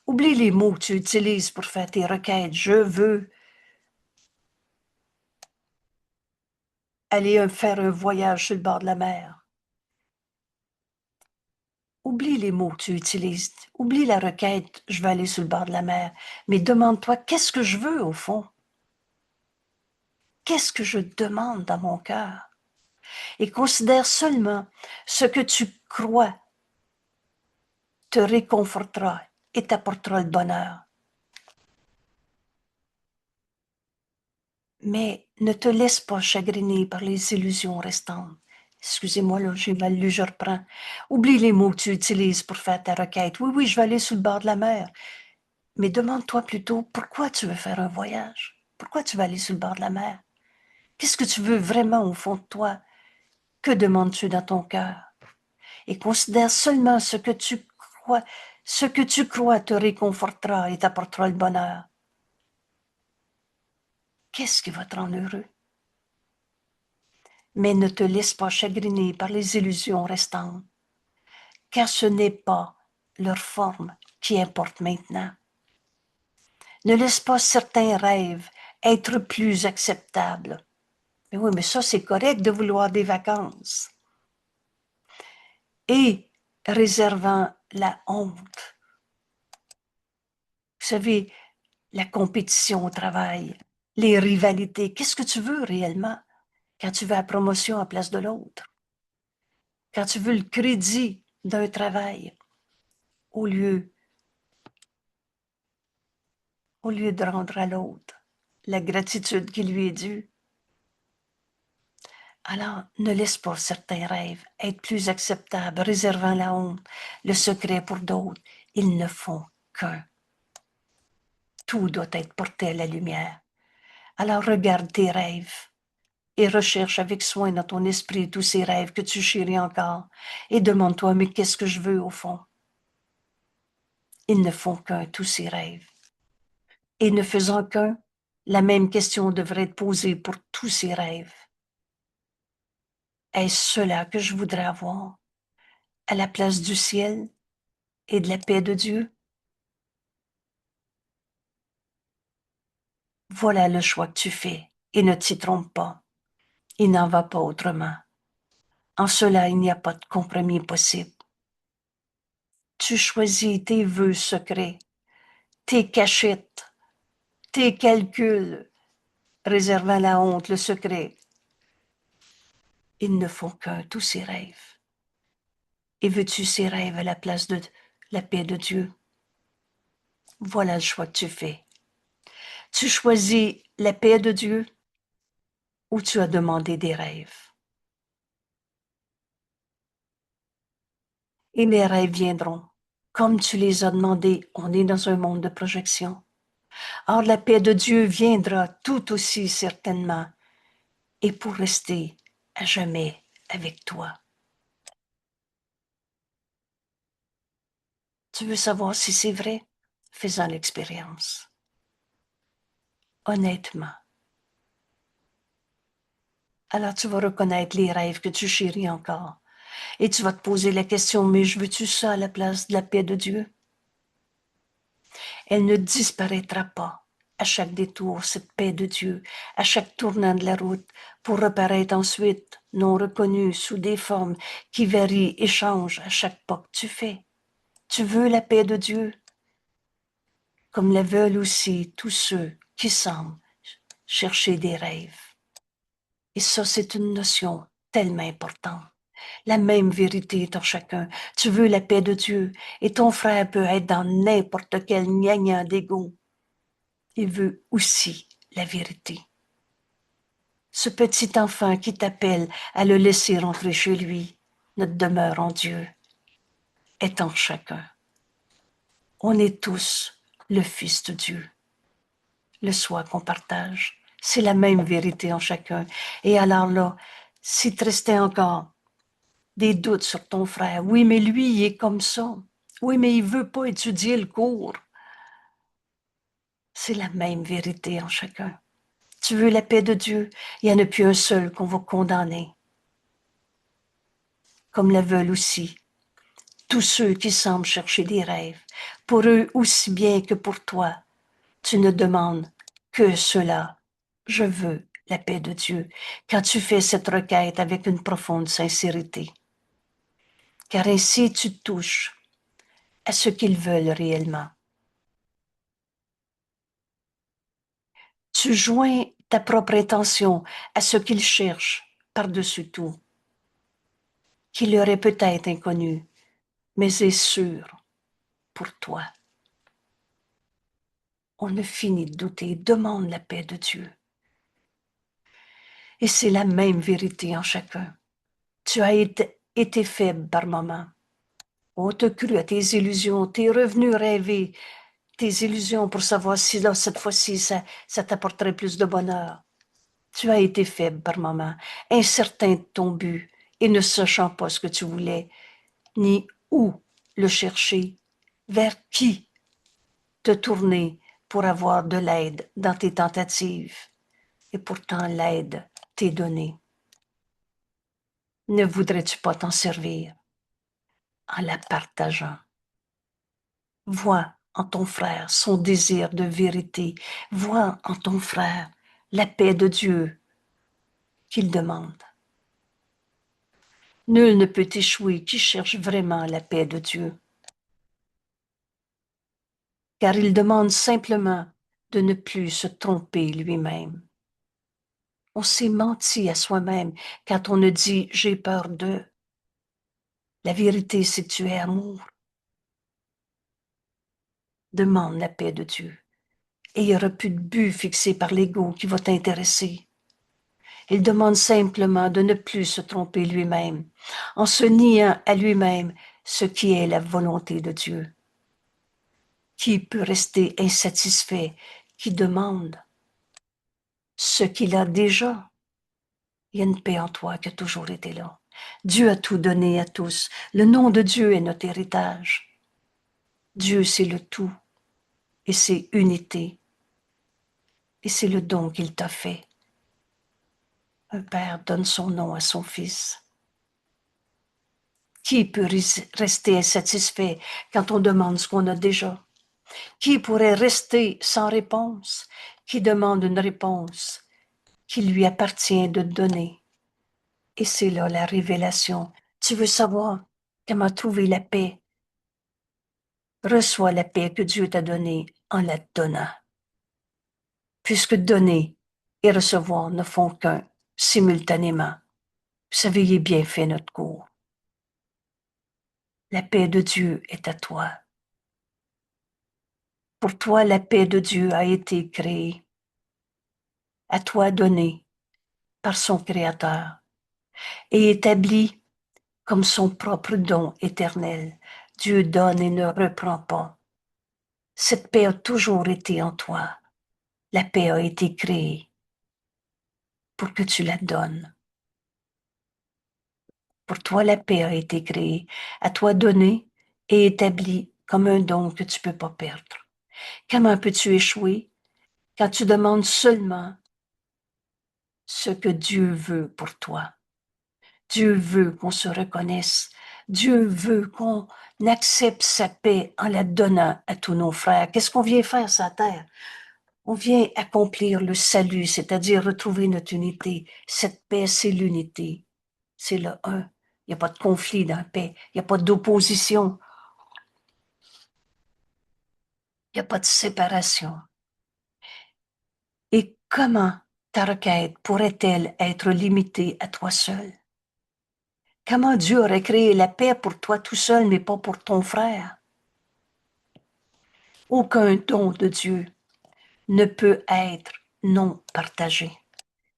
Oublie les mots que tu utilises pour faire tes requêtes. Je veux aller faire un voyage sur le bord de la mer. Oublie les mots que tu utilises. Oublie la requête, je veux aller sur le bord de la mer. Mais demande-toi, qu'est-ce que je veux au fond? Qu'est-ce que je demande dans mon cœur? Et considère seulement ce que tu crois te réconfortera et t'apportera le bonheur. Mais ne te laisse pas chagriner par les illusions restantes. Excusez-moi, là, j'ai mal lu, je reprends. Oublie les mots que tu utilises pour faire ta requête. Oui, oui, je vais aller sur le bord de la mer. Mais demande-toi plutôt pourquoi tu veux faire un voyage. Pourquoi tu veux aller sur le bord de la mer? Qu'est-ce que tu veux vraiment au fond de toi? Que demandes-tu dans ton cœur? Et considère seulement ce que tu crois te réconfortera et t'apportera le bonheur. Qu'est-ce qui va te rendre heureux? Mais ne te laisse pas chagriner par les illusions restantes, car ce n'est pas leur forme qui importe maintenant. Ne laisse pas certains rêves être plus acceptables. Mais oui, mais ça, c'est correct de vouloir des vacances. Et réservant la honte. Vous savez, la compétition au travail, les rivalités. Qu'est-ce que tu veux réellement quand tu veux la promotion en place de l'autre? Quand tu veux le crédit d'un travail? au lieu, au lieu de rendre à l'autre la gratitude qui lui est due. Alors, ne laisse pas certains rêves être plus acceptables, réservant la honte, le secret pour d'autres. Ils ne font qu'un. Tout doit être porté à la lumière. Alors regarde tes rêves et recherche avec soin dans ton esprit tous ces rêves que tu chéris encore et demande-toi, mais qu'est-ce que je veux au fond? Ils ne font qu'un, tous ces rêves. Et ne faisant qu'un, la même question devrait être posée pour tous ces rêves. Est-ce cela que je voudrais avoir à la place du ciel et de la paix de Dieu? Voilà le choix que tu fais et ne t'y trompe pas. Il n'en va pas autrement. En cela, il n'y a pas de compromis possible. Tu choisis tes vœux secrets, tes cachettes, tes calculs, réservant la honte, le secret. Ils ne font qu'un, tous ces rêves. Et veux-tu ces rêves à la place de la paix de Dieu? Voilà le choix que tu fais. Tu choisis la paix de Dieu ou tu as demandé des rêves? Et les rêves viendront. Comme tu les as demandés, on est dans un monde de projection. Or, la paix de Dieu viendra tout aussi certainement et pour rester à jamais avec toi. Tu veux savoir si c'est vrai? Fais-en l'expérience. Honnêtement. Alors tu vas reconnaître les rêves que tu chéris encore. Et tu vas te poser la question, mais je veux-tu ça à la place de la paix de Dieu? Elle ne disparaîtra pas à chaque détour, cette paix de Dieu, à chaque tournant de la route, pour reparaître ensuite, non reconnue, sous des formes qui varient et changent à chaque pas que tu fais. Tu veux la paix de Dieu, comme la veulent aussi tous ceux qui semblent chercher des rêves. Et ça, c'est une notion tellement importante. La même vérité est en chacun. Tu veux la paix de Dieu et ton frère peut être dans n'importe quel gnagnan d'égo. Il veut aussi la vérité. Ce petit enfant qui t'appelle à le laisser rentrer chez lui, notre demeure en Dieu, est en chacun. On est tous le Fils de Dieu. Le soi qu'on partage, c'est la même vérité en chacun. Et alors là, s'il te restait encore des doutes sur ton frère, oui, mais lui, il est comme ça. Oui, mais il veut pas étudier le cours. C'est la même vérité en chacun. Tu veux la paix de Dieu, il n'y en a plus un seul qu'on va condamner. Comme la veulent aussi tous ceux qui semblent chercher des rêves. Pour eux aussi bien que pour toi, tu ne demandes que cela. Je veux la paix de Dieu quand tu fais cette requête avec une profonde sincérité. Car ainsi tu touches à ce qu'ils veulent réellement. Tu joins ta propre intention à ce qu'ils cherchent par-dessus tout, qui leur est peut-être inconnu, mais est sûr pour toi. On ne finit de douter, demande la paix de Dieu. Et c'est la même vérité en chacun. Tu as été faible par moments. On te cru à tes illusions, tes revenus rêvés, tes illusions pour savoir si là, cette fois-ci, ça t'apporterait plus de bonheur. Tu as été faible par moments, incertain de ton but et ne sachant pas ce que tu voulais, ni où le chercher, vers qui te tourner pour avoir de l'aide dans tes tentatives. Et pourtant, l'aide t'est donnée. Ne voudrais-tu pas t'en servir en la partageant? Vois en ton frère son désir de vérité. Vois en ton frère la paix de Dieu qu'il demande. Nul ne peut échouer qui cherche vraiment la paix de Dieu. Car il demande simplement de ne plus se tromper lui-même. On s'est menti à soi-même quand on a dit « j'ai peur de ». La vérité, c'est que tu es amour. Demande la paix de Dieu. Et il n'y aura plus de but fixé par l'ego qui va t'intéresser. Il demande simplement de ne plus se tromper lui-même, en se niant à lui-même ce qui est la volonté de Dieu. Qui peut rester insatisfait, qui demande ce qu'il a déjà? Il y a une paix en toi qui a toujours été là. Dieu a tout donné à tous. Le nom de Dieu est notre héritage. Dieu, c'est le tout, et c'est unité, et c'est le don qu'il t'a fait. Un père donne son nom à son fils. Qui peut rester insatisfait quand on demande ce qu'on a déjà? Qui pourrait rester sans réponse? Qui demande une réponse qui lui appartient de donner? Et c'est là la révélation. Tu veux savoir comment trouver la paix? Reçois la paix que Dieu t'a donnée en la donnant. Puisque donner et recevoir ne font qu'un simultanément. Vous savez, il est bien fait notre cours. La paix de Dieu est à toi. Pour toi, la paix de Dieu a été créée, à toi donnée par son Créateur et établie comme son propre don éternel. Dieu donne et ne reprend pas. Cette paix a toujours été en toi. La paix a été créée pour que tu la donnes. Pour toi, la paix a été créée, à toi donnée et établie comme un don que tu ne peux pas perdre. Comment peux-tu échouer quand tu demandes seulement ce que Dieu veut pour toi? Dieu veut qu'on se reconnaisse. Dieu veut qu'on accepte sa paix en la donnant à tous nos frères. Qu'est-ce qu'on vient faire sur la terre? On vient accomplir le salut, c'est-à-dire retrouver notre unité. Cette paix, c'est l'unité. C'est le un. Il n'y a pas de conflit dans la paix. Il n'y a pas d'opposition. Il n'y a pas de séparation. Et comment ta requête pourrait-elle être limitée à toi seul? Comment Dieu aurait créé la paix pour toi tout seul, mais pas pour ton frère? Aucun don de Dieu ne peut être non partagé.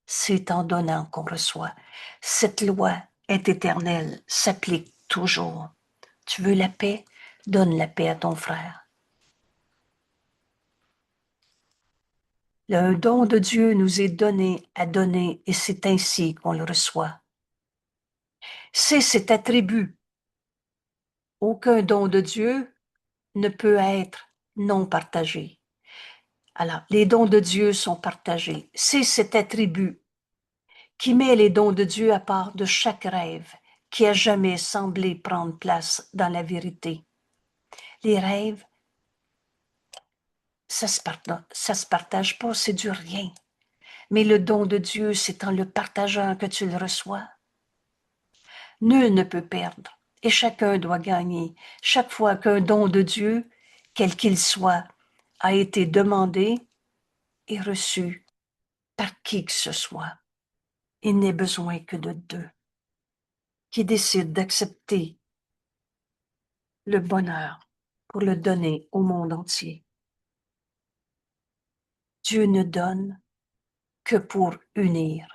C'est en donnant qu'on reçoit. Cette loi est éternelle, s'applique toujours. Tu veux la paix? Donne la paix à ton frère. Le don de Dieu nous est donné à donner et c'est ainsi qu'on le reçoit. C'est cet attribut. Aucun don de Dieu ne peut être non partagé. Alors, les dons de Dieu sont partagés. C'est cet attribut qui met les dons de Dieu à part de chaque rêve qui a jamais semblé prendre place dans la vérité. Les rêves, ça se partage pas, c'est du rien. Mais le don de Dieu, c'est en le partageant que tu le reçois. Nul ne peut perdre et chacun doit gagner. Chaque fois qu'un don de Dieu, quel qu'il soit, a été demandé et reçu par qui que ce soit, il n'est besoin que de deux qui décident d'accepter le bonheur pour le donner au monde entier. Dieu ne donne que pour unir.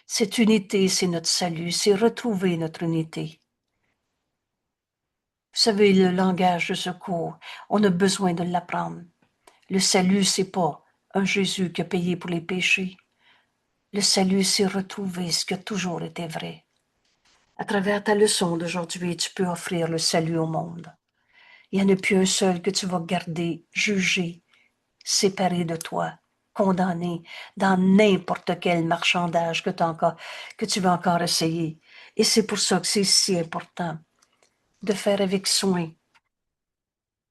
Cette unité, c'est notre salut, c'est retrouver notre unité. Vous savez, le langage de secours, on a besoin de l'apprendre. Le salut, c'est pas un Jésus qui a payé pour les péchés. Le salut, c'est retrouver ce qui a toujours été vrai. À travers ta leçon d'aujourd'hui, tu peux offrir le salut au monde. Il n'y en a plus un seul que tu vas garder, juger, séparé de toi, condamné dans n'importe quel marchandage que tu vas encore essayer. Et c'est pour ça que c'est si important de faire avec soin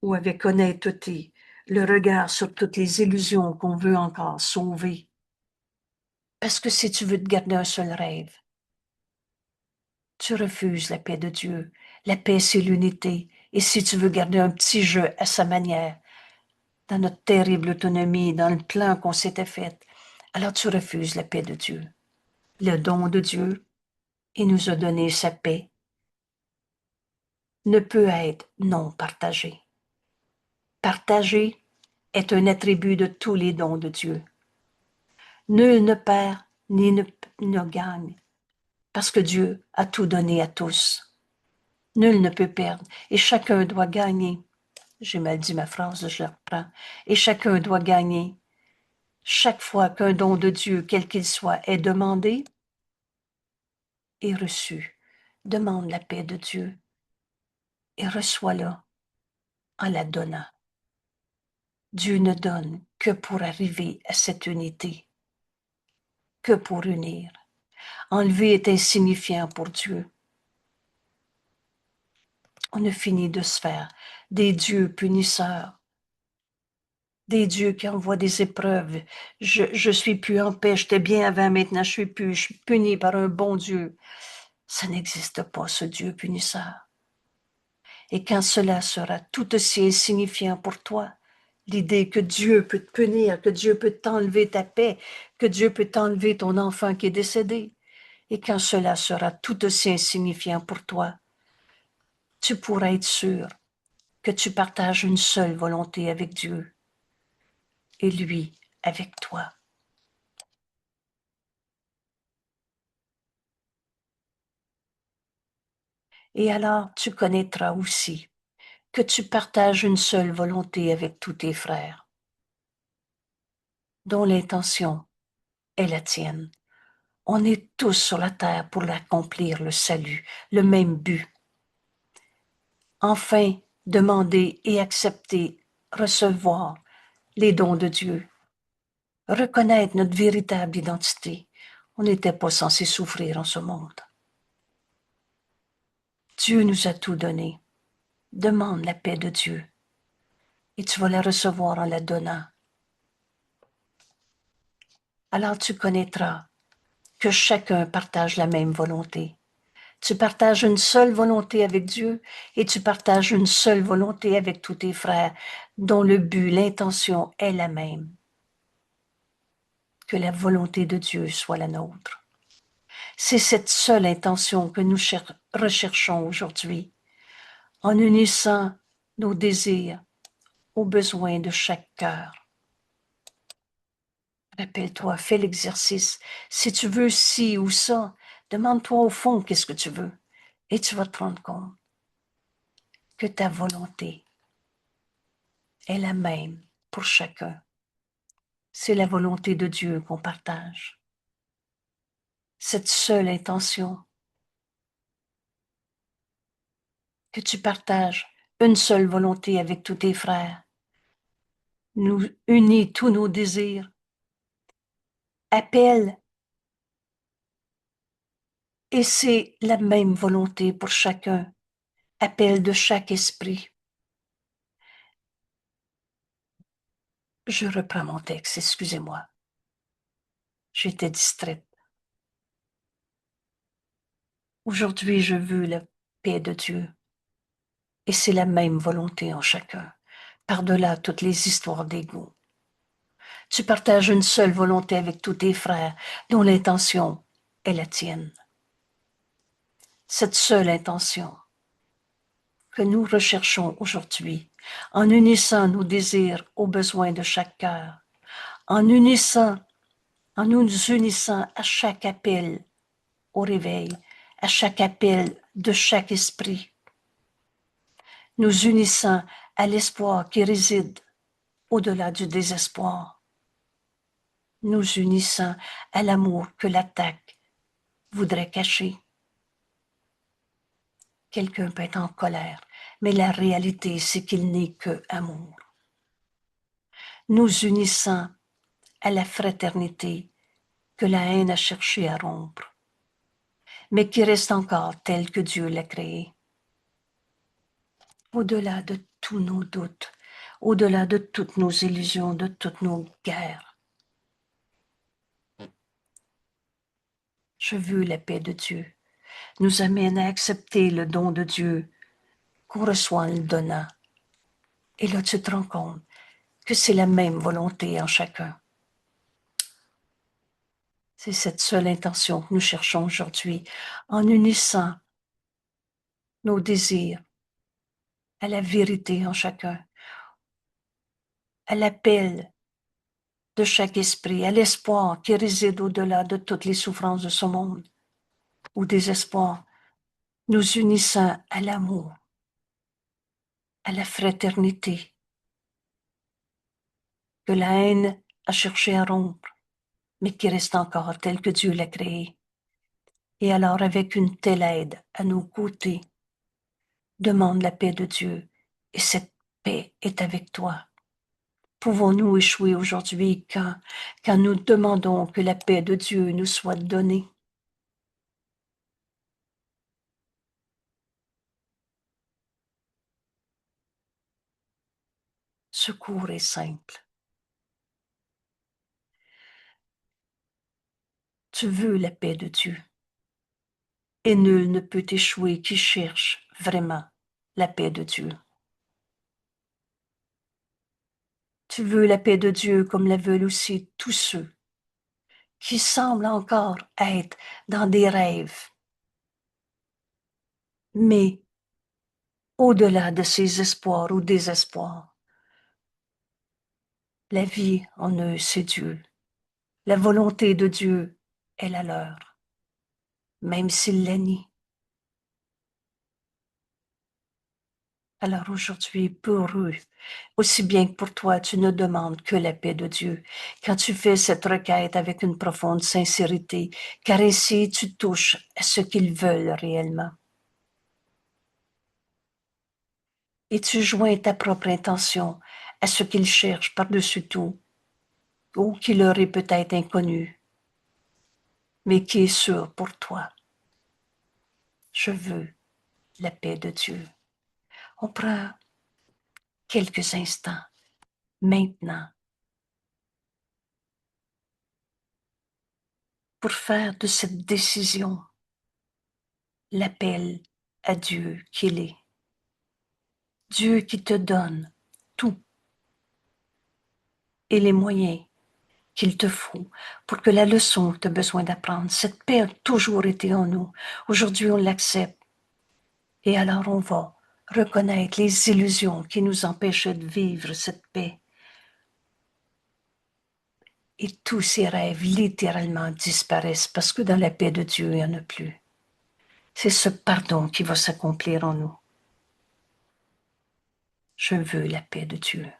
ou avec honnêteté le regard sur toutes les illusions qu'on veut encore sauver. Parce que si tu veux te garder un seul rêve, tu refuses la paix de Dieu. La paix, c'est l'unité. Et si tu veux garder un petit jeu à sa manière, dans notre terrible autonomie, dans le plan qu'on s'était fait, alors tu refuses la paix de Dieu. Le don de Dieu, il nous a donné sa paix, ne peut être non partagé. Partager est un attribut de tous les dons de Dieu. Nul ne perd ni ne gagne, parce que Dieu a tout donné à tous. Nul ne peut perdre, et chacun doit gagner. J'ai mal dit ma phrase, je la reprends. Et chacun doit gagner. Chaque fois qu'un don de Dieu, quel qu'il soit, est demandé et reçu, demande la paix de Dieu et reçois-la en la donnant. Dieu ne donne que pour arriver à cette unité, que pour unir. Enlever est insignifiant pour Dieu. On a fini de se faire des dieux punisseurs, des dieux qui envoient des épreuves. Je suis plus en paix, j'étais bien avant, maintenant je suis puni par un bon Dieu. Ça n'existe pas, ce Dieu punisseur. Et quand cela sera tout aussi insignifiant pour toi, l'idée que Dieu peut te punir, que Dieu peut t'enlever ta paix, que Dieu peut t'enlever ton enfant qui est décédé, et quand cela sera tout aussi insignifiant pour toi, tu pourras être sûr que tu partages une seule volonté avec Dieu et lui avec toi. Et alors tu connaîtras aussi que tu partages une seule volonté avec tous tes frères, dont l'intention est la tienne. On est tous sur la terre pour l'accomplir, le salut, le même but. Enfin, demander et accepter, recevoir les dons de Dieu, reconnaître notre véritable identité. On n'était pas censé souffrir en ce monde. Dieu nous a tout donné. Demande la paix de Dieu et tu vas la recevoir en la donnant. Alors tu connaîtras que chacun partage la même volonté. Tu partages une seule volonté avec Dieu et tu partages une seule volonté avec tous tes frères, dont le but, l'intention est la même. Que la volonté de Dieu soit la nôtre. C'est cette seule intention que nous recherchons aujourd'hui, en unissant nos désirs aux besoins de chaque cœur. Rappelle-toi, fais l'exercice. Si tu veux ci ou ça, demande-toi au fond qu'est-ce que tu veux. Et tu vas te rendre compte que ta volonté est la même pour chacun. C'est la volonté de Dieu qu'on partage. Cette seule intention, que tu partages une seule volonté avec tous tes frères, nous unit tous nos désirs, appelle, et c'est la même volonté pour chacun, appel de chaque esprit. Je reprends mon texte, excusez-moi. J'étais distraite. Aujourd'hui, je veux la paix de Dieu. Et c'est la même volonté en chacun, par-delà toutes les histoires d'ego. Tu partages une seule volonté avec tous tes frères, dont l'intention est la tienne. Cette seule intention que nous recherchons aujourd'hui, en unissant nos désirs aux besoins de chaque cœur, en nous unissant à chaque appel au réveil, à chaque appel de chaque esprit, nous unissant à l'espoir qui réside au-delà du désespoir, nous unissant à l'amour que l'attaque voudrait cacher. Quelqu'un peut être en colère, mais la réalité, c'est qu'il n'est que amour. Nous unissant à la fraternité que la haine a cherché à rompre, mais qui reste encore telle que Dieu l'a créée. Au-delà de tous nos doutes, au-delà de toutes nos illusions, de toutes nos guerres. Je veux la paix de Dieu. Nous amène à accepter le don de Dieu qu'on reçoit en le donnant. Et là, tu te rends compte que c'est la même volonté en chacun. C'est cette seule intention que nous cherchons aujourd'hui, en unissant nos désirs à la vérité en chacun. à l'appel de chaque esprit, à l'espoir qui réside au-delà de toutes les souffrances de ce monde, au désespoir, nous unissant à l'amour, à la fraternité, que la haine a cherché à rompre, mais qui reste encore telle que Dieu l'a créée. Et alors, avec une telle aide à nos côtés, demande la paix de Dieu, et cette paix est avec toi. Pouvons-nous échouer aujourd'hui quand nous demandons que la paix de Dieu nous soit donnée? Secours est simple. Tu veux la paix de Dieu. Et nul ne peut échouer qui cherche vraiment la paix de Dieu. Tu veux la paix de Dieu comme la veulent aussi tous ceux qui semblent encore être dans des rêves. Mais au-delà de ces espoirs ou désespoirs, la vie en eux, c'est Dieu. La volonté de Dieu est la leur, même s'ils la nient. Alors aujourd'hui, pour eux, aussi bien que pour toi, tu ne demandes que la paix de Dieu. Quand tu fais cette requête avec une profonde sincérité, car ainsi tu touches à ce qu'ils veulent réellement. Et tu joins ta propre intention à ce qu'ils cherchent par-dessus tout, ou qui leur est peut-être inconnu, mais qui est sûr pour toi. Je veux la paix de Dieu. On prend quelques instants maintenant pour faire de cette décision l'appel à Dieu qu'il est. Dieu qui te donne tout et les moyens qu'il te faut pour que la leçon que tu as besoin d'apprendre, cette paix a toujours été en nous. Aujourd'hui, on l'accepte. Et alors, on va reconnaître les illusions qui nous empêchaient de vivre cette paix. Et tous ces rêves littéralement disparaissent parce que dans la paix de Dieu, il n'y en a plus. C'est ce pardon qui va s'accomplir en nous. Je veux la paix de Dieu.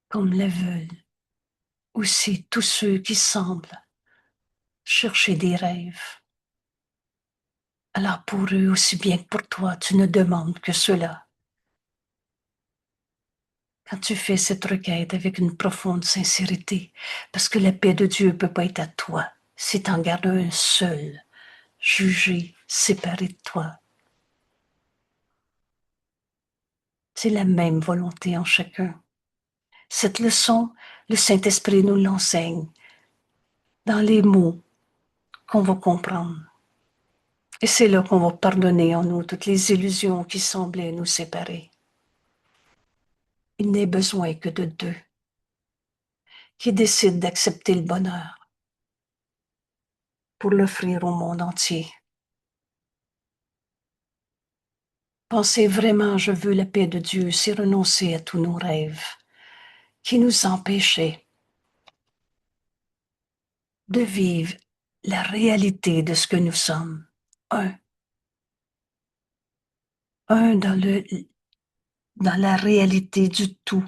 Comme le veulent aussi tous ceux qui semblent chercher des rêves. Alors pour eux aussi bien que pour toi, tu ne demandes que cela. Quand tu fais cette requête avec une profonde sincérité, parce que la paix de Dieu ne peut pas être à toi si tu en gardes un seul, jugé, séparé de toi. C'est la même volonté en chacun. Cette leçon, le Saint-Esprit nous l'enseigne dans les mots qu'on va comprendre. Et c'est là qu'on va pardonner en nous toutes les illusions qui semblaient nous séparer. Il n'est besoin que de deux qui décident d'accepter le bonheur pour l'offrir au monde entier. Penser vraiment, je veux la paix de Dieu, c'est renoncer à tous nos rêves qui nous empêchaient de vivre la réalité de ce que nous sommes. Un, un dans la réalité du tout.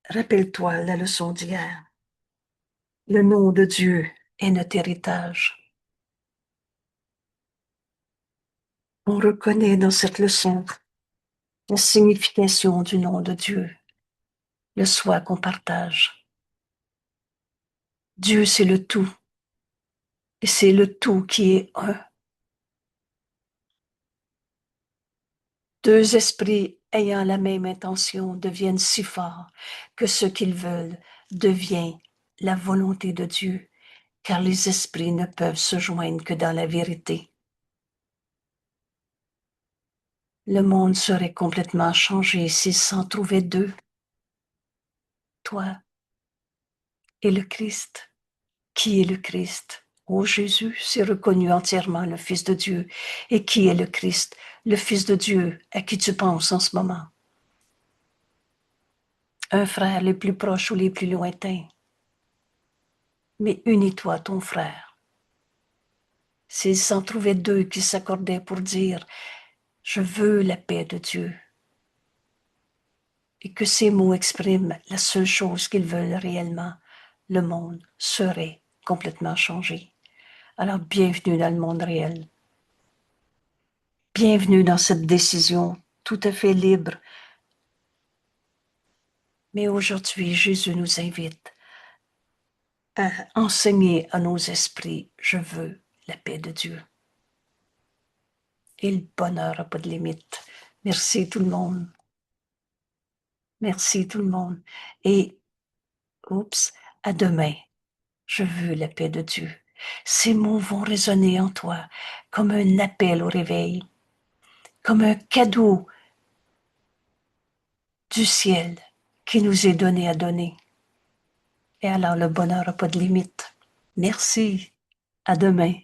Rappelle-toi la leçon d'hier. Le nom de Dieu est notre héritage. On reconnaît dans cette leçon la signification du nom de Dieu, le soi qu'on partage. Dieu, c'est le tout. Et c'est le tout qui est un. Deux esprits ayant la même intention deviennent si forts que ce qu'ils veulent devient la volonté de Dieu, car les esprits ne peuvent se joindre que dans la vérité. Le monde serait complètement changé s'il s'en trouvait deux, toi et le Christ. Qui est le Christ? Oh, Jésus, c'est reconnu entièrement le Fils de Dieu. Et qui est le Christ? Le Fils de Dieu à qui tu penses en ce moment. Un frère les plus proches ou les plus lointains. Mais unis-toi à ton frère. S'il s'en trouvait deux qui s'accordaient pour dire « Je veux la paix de Dieu » et que ces mots expriment la seule chose qu'ils veulent réellement, le monde serait complètement changé. Alors bienvenue dans le monde réel. Bienvenue dans cette décision tout à fait libre. Mais aujourd'hui, Jésus nous invite à enseigner à nos esprits « Je veux la paix de Dieu ». Et le bonheur n'a pas de limite. Merci tout le monde. Merci tout le monde. Et, à demain. Je veux la paix de Dieu. Ces mots vont résonner en toi comme un appel au réveil, comme un cadeau du ciel qui nous est donné à donner. Et alors le bonheur n'a pas de limite. Merci. À demain.